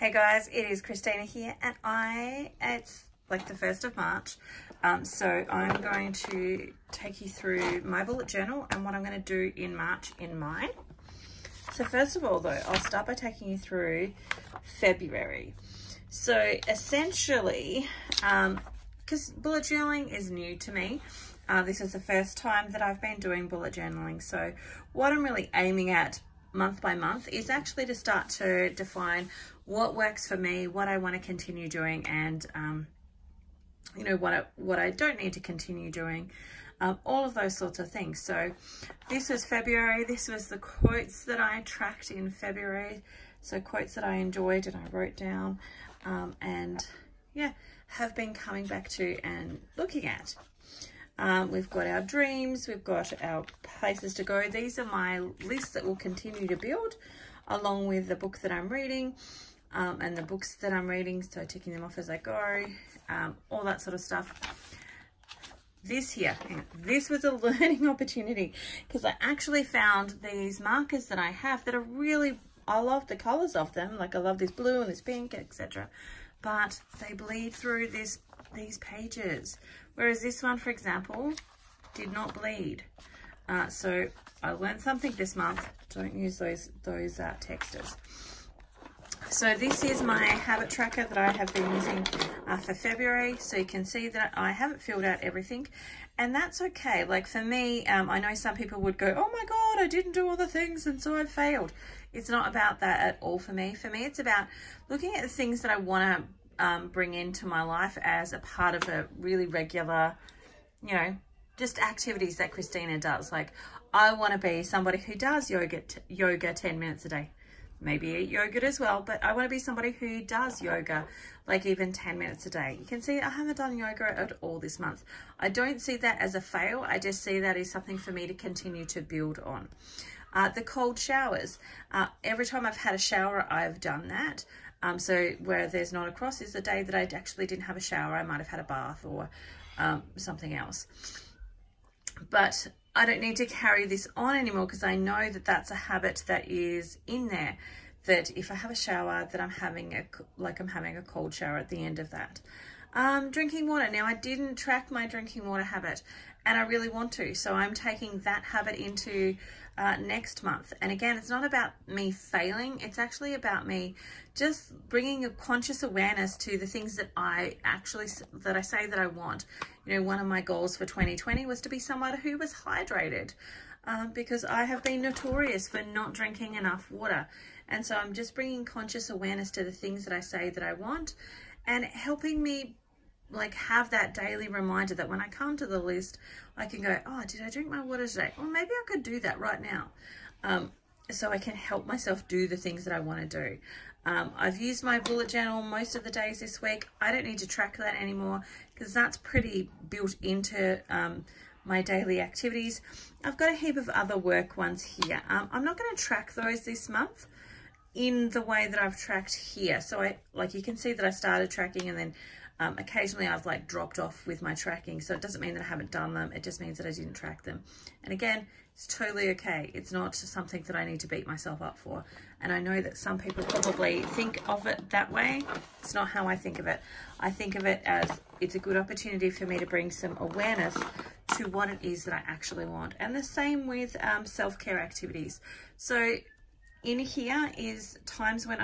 Hey guys, it is Christina here, and it's like the 1st of March, so I'm going to take you through my bullet journal and what I'm going to do in March in mine. So first of all though, I'll start by taking you through February. So essentially, because bullet journaling is new to me, this is the first time that I've been doing bullet journaling, so what I'm really aiming at month by month is actually to start to define what works for me, what I want to continue doing, and you know, what I don't need to continue doing, all of those sorts of things. So this was February. This was the quotes that I tracked in February, so quotes that I enjoyed and I wrote down, and yeah, have been coming back to and looking at. We've got our dreams, we've got our places to go. These are my lists that will continue to build along with the book that I'm reading, and the books that I'm reading, so ticking them off as I go, all that sort of stuff. This was a learning opportunity because I actually found these markers that I have that are really, I love the colors of them, like I love this blue and this pink, etc. But they bleed through these pages. Whereas this one, for example, did not bleed. So I learned something this month. Don't use those textures. So this is my habit tracker that I have been using for February. So you can see that I haven't filled out everything, and that's okay. Like for me, I know some people would go, oh my God, I didn't do all the things and so I failed. It's not about that at all for me. For me, it's about looking at the things that I want to bring into my life as a part of a really regular, you know, just activities that Christina does. Like I want to be somebody who does yoga 10 minutes a day, maybe eat yogurt as well, but I want to be somebody who does yoga like even 10 minutes a day. You can see I haven't done yoga at all this month. I don't see that as a fail. I just see that as something for me to continue to build on. The cold showers. Every time I've had a shower, I've done that. So where there's not a cross is the day that I actually didn't have a shower. I might have had a bath or something else. But I don't need to carry this on anymore because I know that that's a habit that is in there. That if I have a shower, that I'm having a cold shower at the end of that. Drinking water. Now I didn't track my drinking water habit, and I really want to. So I'm taking that habit into next month. And again, it's not about me failing. It's actually about me just bringing a conscious awareness to the things that I say that I want. You know, one of my goals for 2020 was to be someone who was hydrated, because I have been notorious for not drinking enough water. And so I'm just bringing conscious awareness to the things that I say that I want, and helping me like have that daily reminder that when I come to the list, I can go, oh, did I drink my water today? Well, maybe I could do that right now. So I can help myself do the things that I want to do. I've used my bullet journal most of the days this week. I don't need to track that anymore because that's pretty built into my daily activities. I've got a heap of other work ones here. I'm not going to track those this month in the way that I've tracked here. So you can see that I started tracking, and then occasionally I've like dropped off with my tracking. So it doesn't mean that I haven't done them. It just means that I didn't track them. And again, it's totally okay. It's not something that I need to beat myself up for. And I know that some people probably think of it that way. It's not how I think of it. I think of it as it's a good opportunity for me to bring some awareness to what it is that I actually want. And the same with self-care activities. So in here is times when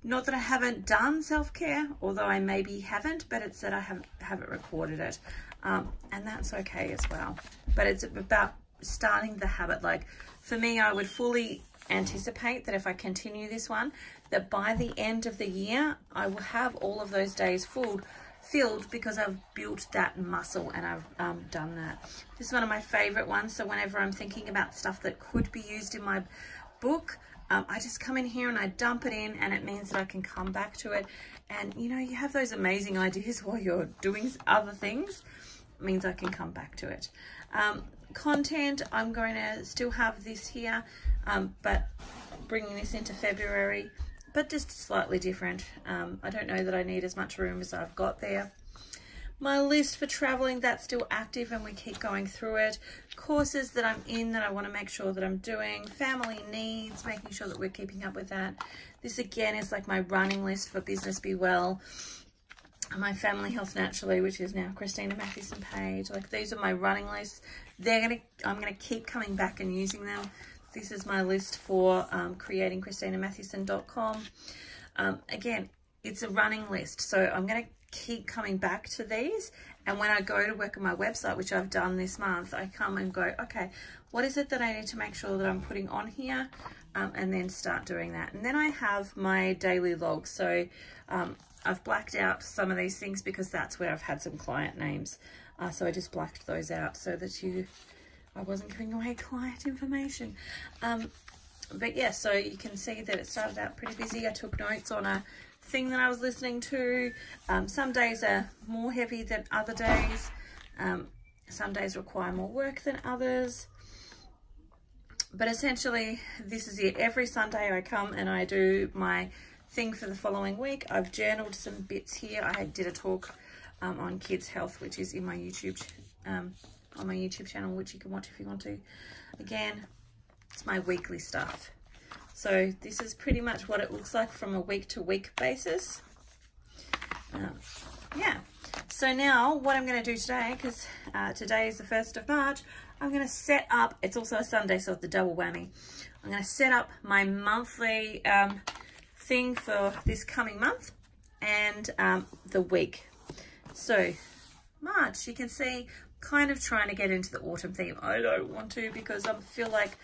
not that I haven't done self-care, although I maybe haven't, but it's that I haven't recorded it. And that's okay as well. But it's about starting the habit. Like for me, I would fully anticipate that if I continue this one, that by the end of the year, I will have all of those days filled because I've built that muscle and I've done that. This is one of my favorite ones. So whenever I'm thinking about stuff that could be used in my book, I just come in here and I dump it in, and it means that I can come back to it. And you know, you have those amazing ideas while you're doing other things. It means I can come back to it. Content, I'm going to still have this here, but bringing this into February, but just slightly different. I don't know that I need as much room as I've got there. My list for traveling, that's still active and we keep going through it. Courses that I'm in that I want to make sure that I'm doing. Family needs, making sure that we're keeping up with that. This again is like my running list for Business Be Well. My Family Health Naturally, which is now Christina Mathewson page. Like these are my running lists. I'm gonna keep coming back and using them. This is my list for creating ChristinaMathewson.com. Again, it's a running list, so I'm going to keep coming back to these. And when I go to work on my website, which I've done this month, I come and go, okay, what is it that I need to make sure that I'm putting on here? And then start doing that. And then I have my daily log. So I've blacked out some of these things because that's where I've had some client names. So I just blacked those out so that I wasn't giving away client information. But yeah, so you can see that it started out pretty busy. I took notes on a thing that I was listening to. Some days are more heavy than other days. Some days require more work than others. But essentially, this is it. Every Sunday I come and I do my thing for the following week. I've journaled some bits here. I did a talk on kids' health, which is in my YouTube on my YouTube channel, which you can watch if you want to. Again, it's my weekly stuff. So this is pretty much what it looks like from a week-to-week basis. Yeah. So now what I'm going to do today, because today is the 1st of March, I'm going to set up, it's also a Sunday, so it's the double whammy. I'm going to set up my monthly thing for this coming month and the week. So March, you can see, kind of trying to get into the autumn theme. I don't want to because I feel like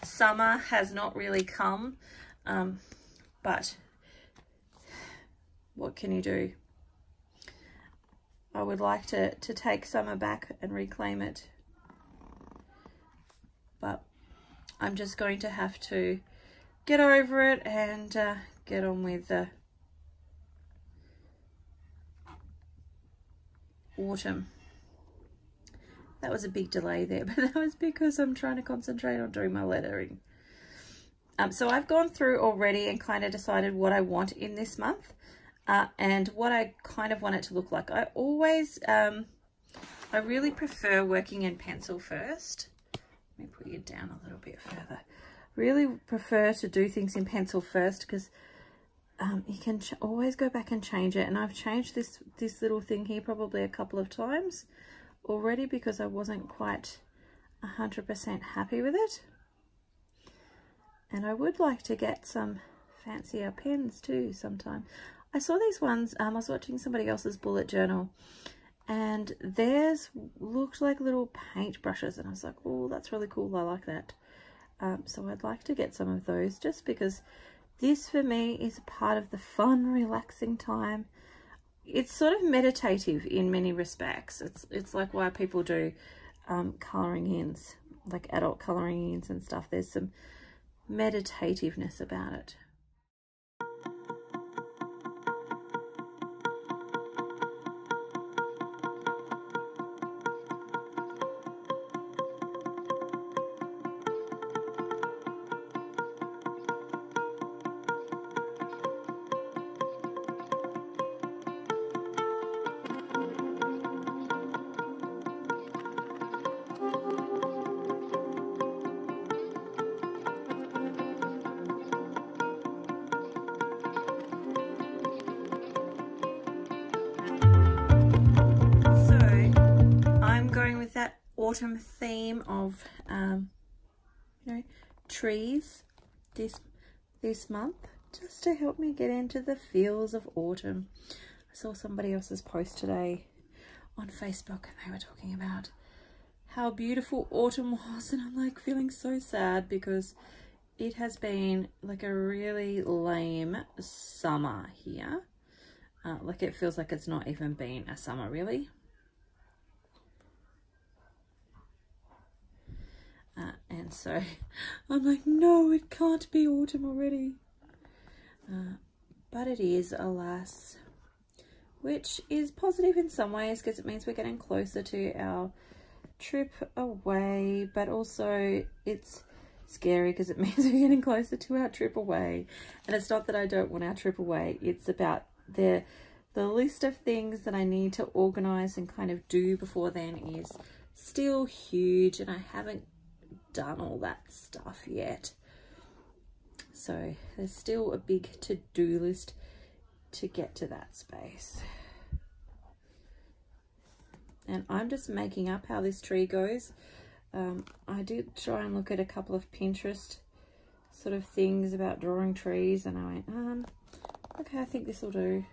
summer has not really come, but what can you do? I would like to take summer back and reclaim it, but I'm just going to have to get over it and get on with autumn. That was a big delay there, but that was because I'm trying to concentrate on doing my lettering. So I've gone through already and kind of decided what I want in this month and what I kind of want it to look like. I always, I really prefer working in pencil first. Let me put you down a little bit further. Really prefer to do things in pencil first because you can always go back and change it. And I've changed this little thing here probably a couple of times already because I wasn't quite 100% happy with it. And I would like to get some fancier pens too sometime. I saw these ones, I was watching somebody else's bullet journal and theirs looked like little paint brushes and I was like, oh, that's really cool, I like that. So I'd like to get some of those just because this for me is part of the fun, relaxing time. It's sort of meditative in many respects. It's like why people do colouring ins, like adult colouring ins and stuff. There's some meditativeness about it. Autumn theme of you know, trees this month, just to help me get into the feels of autumn. I saw somebody else's post today on Facebook and they were talking about how beautiful autumn was, and I'm like feeling so sad because it has been like a really lame summer here. Like it feels like it's not even been a summer really. And so I'm like, no, it can't be autumn already. But it is, alas, which is positive in some ways because it means we're getting closer to our trip away, but also it's scary because it means we're getting closer to our trip away. And it's not that I don't want our trip away, it's about the the list of things that I need to organize and kind of do before then is still huge, and I haven't done all that stuff yet. So there's still a big to-do list to get to that space. And I'm just making up how this tree goes. I did try and look at a couple of Pinterest sort of things about drawing trees, and I went, okay, I think this will do.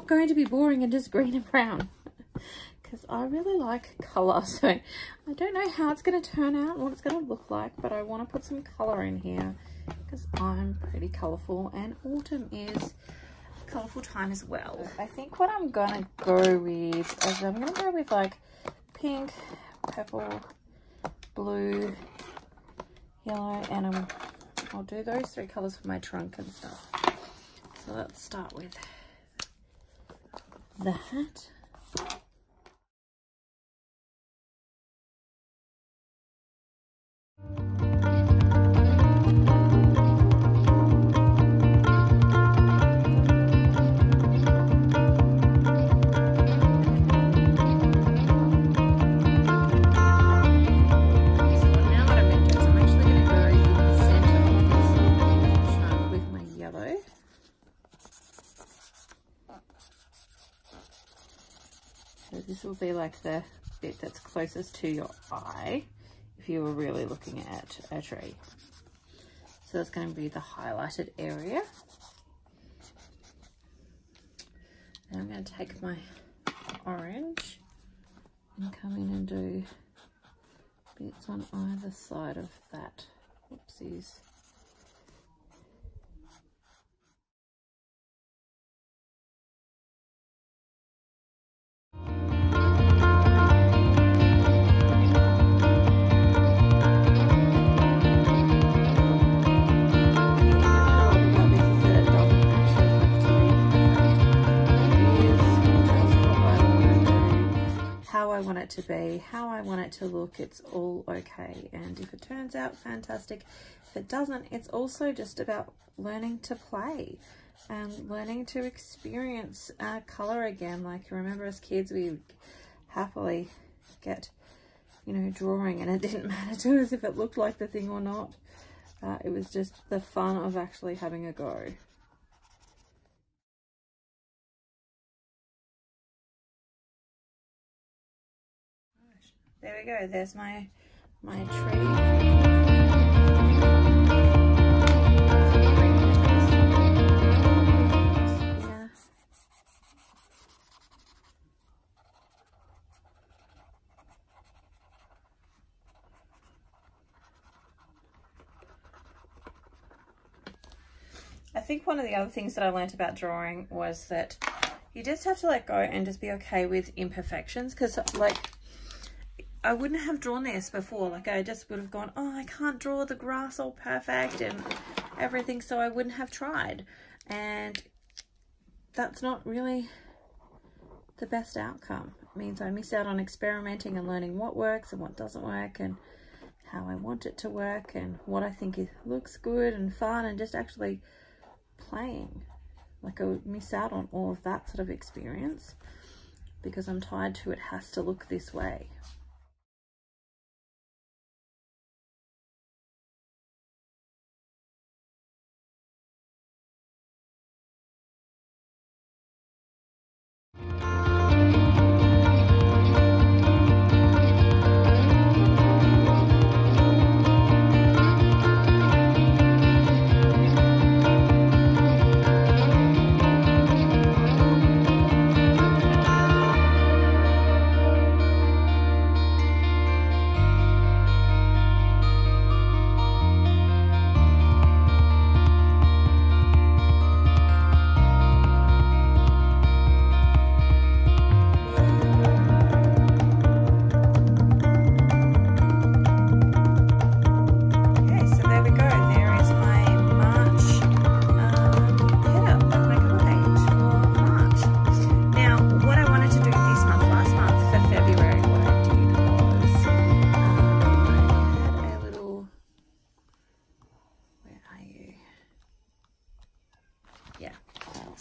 Going to be boring and just green and brown, because I really like color, so I don't know how it's going to turn out, what it's going to look like, but I want to put some color in here because I'm pretty colorful, and autumn is a colorful time as well. I think what I'm going to go with is I'm going to go with like pink, purple, blue, yellow, and I'll do those three colors for my trunk and stuff. So let's start with that. This will be like the bit that's closest to your eye if you were really looking at a tree. So that's going to be the highlighted area. And I'm going to take my orange and come in and do bits on either side of that. Whoopsies. It to be, how I want it to look, it's all okay. And if it turns out, fantastic. If it doesn't, it's also just about learning to play and learning to experience color again. Like, remember as kids, we would happily get, you know, drawing, and it didn't matter to us if it looked like the thing or not. It was just the fun of actually having a go. There we go, there's my tree. Yeah. I think one of the other things that I learned about drawing was that you just have to let go and just be okay with imperfections, because like, I wouldn't have drawn this before. Like, I just would have gone, oh, I can't draw the grass all perfect and everything, so I wouldn't have tried. And that's not really the best outcome. It means I miss out on experimenting and learning what works and what doesn't work, and how I want it to work, and what I think looks good and fun, and just actually playing. Like, I would miss out on all of that sort of experience because I'm tied to it has to look this way.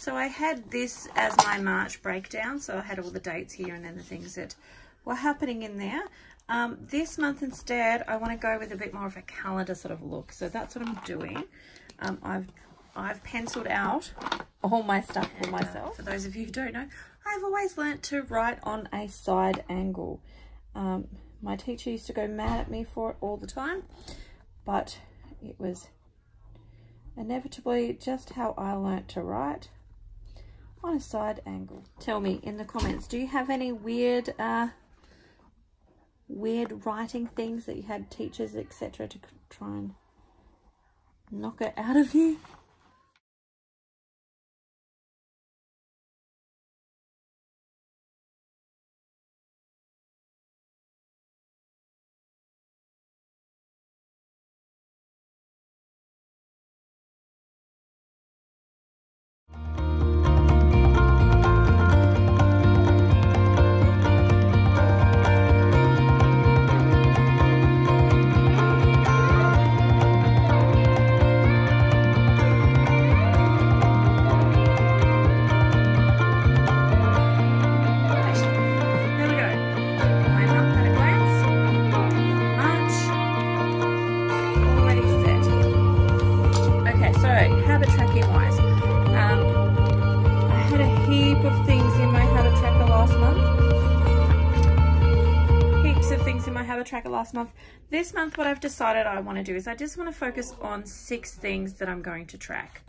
So I had this as my March breakdown. So I had all the dates here and then the things that were happening in there. This month instead, I want to go with a bit more of a calendar sort of look. So that's what I'm doing. I've penciled out all my stuff for myself. For those of you who don't know, I've always learnt to write on a side angle. My teacher used to go mad at me for it all the time, but it was inevitably just how I learnt to write on a side angle. Tell me in the comments, do you have any weird writing things that you had teachers, etc., to try and knock it out of you? Habit tracking wise, I had a heap of things in my habit tracker last month. Heaps of things in my habit tracker last month. This month, what I've decided I want to do is I just want to focus on 6 things that I'm going to track.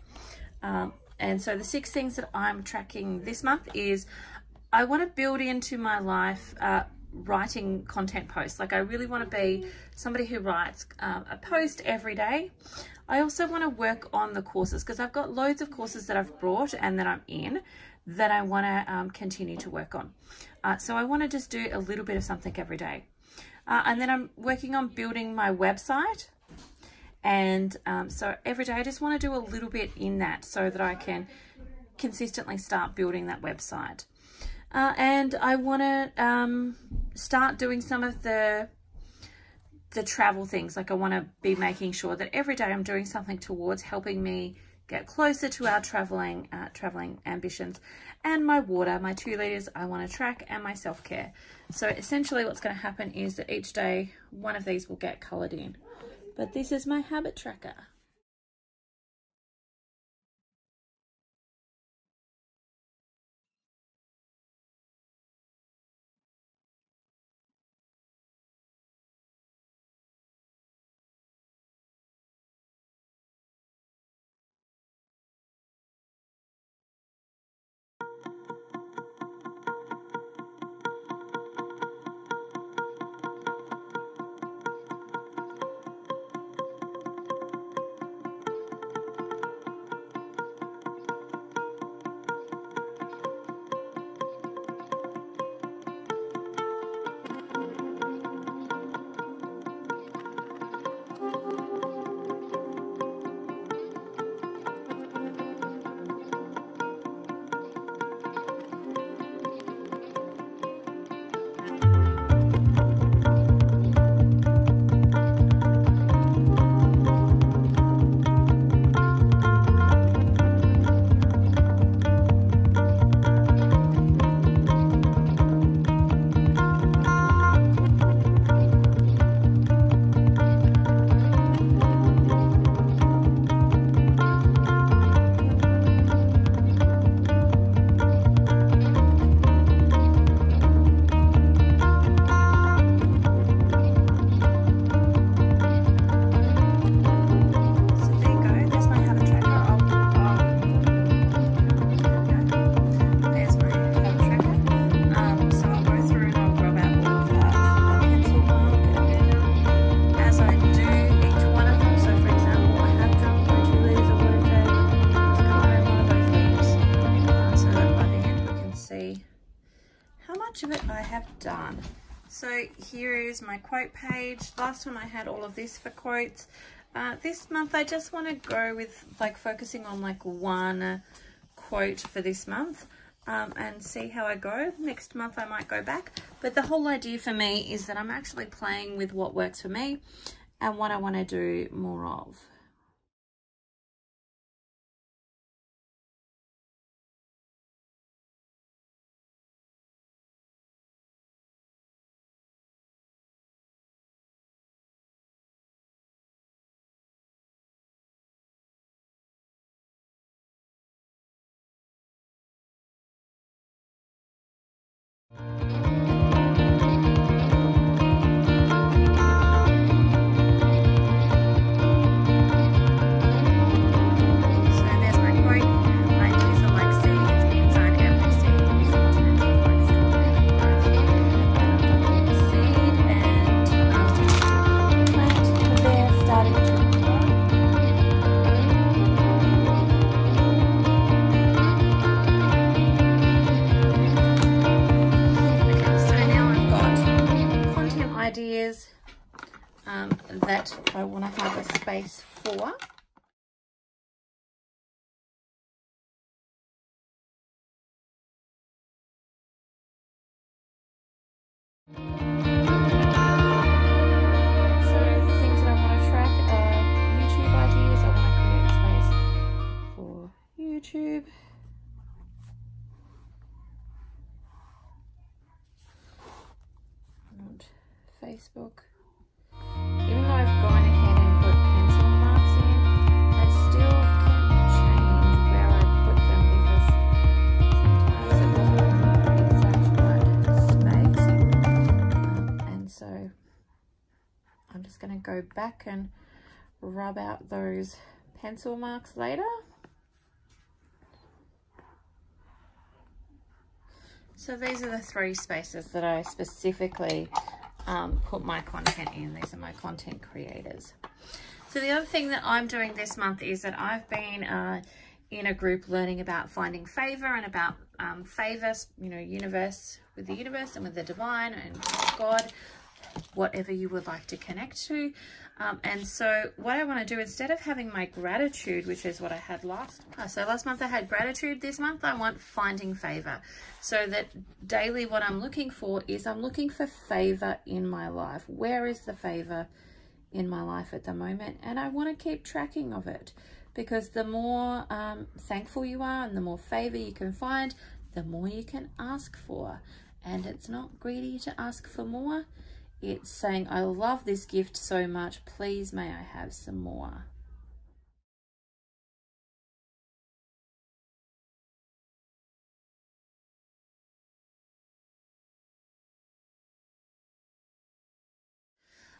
And so the 6 things that I'm tracking this month is I want to build into my life writing content posts. Like I really want to be somebody who writes a post every day. I also want to work on the courses because I've got loads of courses that I've brought and that I'm in that I want to continue to work on. So I want to just do a little bit of something every day. And then I'm working on building my website. And so every day I just want to do a little bit in that so that I can consistently start building that website. And I want to start doing some of the travel things. Like I want to be making sure that every day I'm doing something towards helping me get closer to our traveling ambitions. And my water, my 2 liters, I want to track, and my self-care. So essentially what's going to happen is that each day one of these will get colored in. But this is my habit tracker. Of it I have done. So here is my quote page. Last time I had all of this for quotes. This month I just want to go with like focusing on like one quote for this month and see how I go. Next month I might go back, but the whole idea for me is that I'm actually playing with what works for me and what I want to do more of. I want to have a space for. YouTube, and Facebook. Even though I've gone ahead and put pencil marks in, I still can change where I put them because sometimes it wasn't the exact right space. And so I'm just going to go back and rub out those pencil marks later. So these are the 3 spaces that I specifically put my content in. These are my content creators. So the other thing that I'm doing this month is that I've been in a group learning about finding favor and about favor, you know, with the universe and with the divine and God, whatever you would like to connect to. And so what I want to do, instead of having my gratitude, which is what I had last month I had gratitude, this month I want finding favor. So that daily what I'm looking for is I'm looking for favor in my life. Where is the favor in my life at the moment? And I want to keep tracking of it, because the more thankful you are and the more favor you can find, the more you can ask for. And it's not greedy to ask for more. It's saying, I love this gift so much, please may I have some more.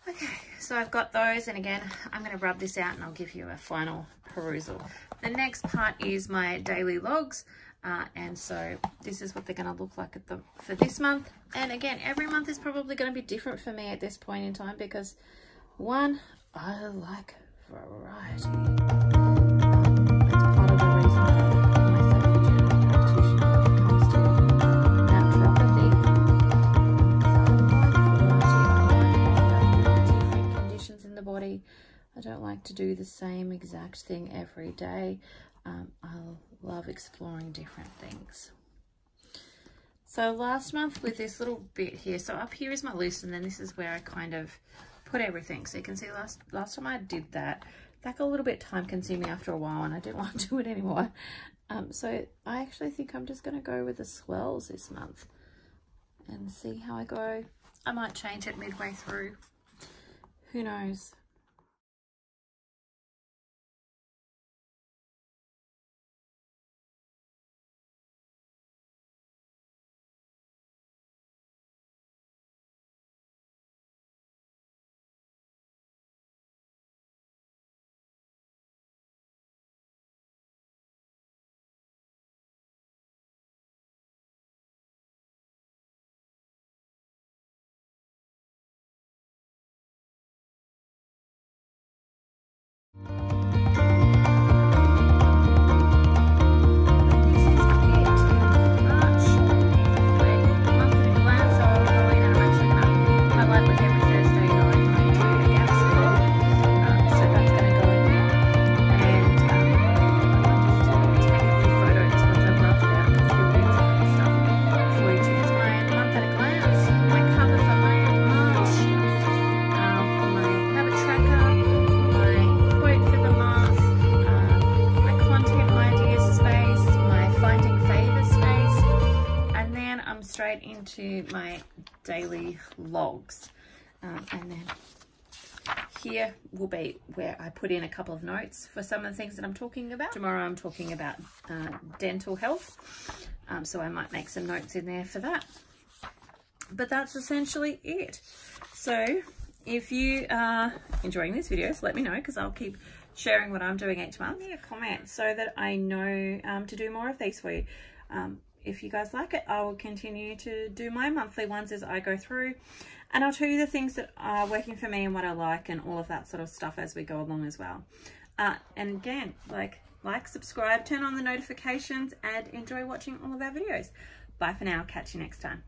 Okay, so I've got those, and again, I'm going to rub this out and I'll give you a final perusal. The next part is my daily logs. And so this is what they're going to look like for this month. And again, every month is probably going to be different for me at this point in time, because one, I like variety. It's part of the reason I call myself a general practitioner when it comes to naturopathy. I like different conditions in the body. I don't like to do the same exact thing every day. I love exploring different things. So last month with this little bit here, so up here is my list, and then this is where I kind of put everything. So you can see last time I did that got a little bit time consuming after a while, and I didn't want to do it anymore. So I actually think I'm just going to go with the swells this month and see how I go. I might change it midway through. Who knows? Straight into my daily logs, and then here will be where I put in a couple of notes for some of the things that I'm talking about. Tomorrow I'm talking about dental health, so I might make some notes in there for that. But that's essentially it. So if you are enjoying these videos, let me know, because I'll keep sharing what I'm doing each month. Leave me a comment so that I know to do more of these for you. If you guys like it, I will continue to do my monthly ones as I go through, and I'll tell you the things that are working for me and what I like and all of that sort of stuff as we go along as well. And again, like, subscribe, turn on the notifications, and enjoy watching all of our videos. Bye for now. Catch you next time.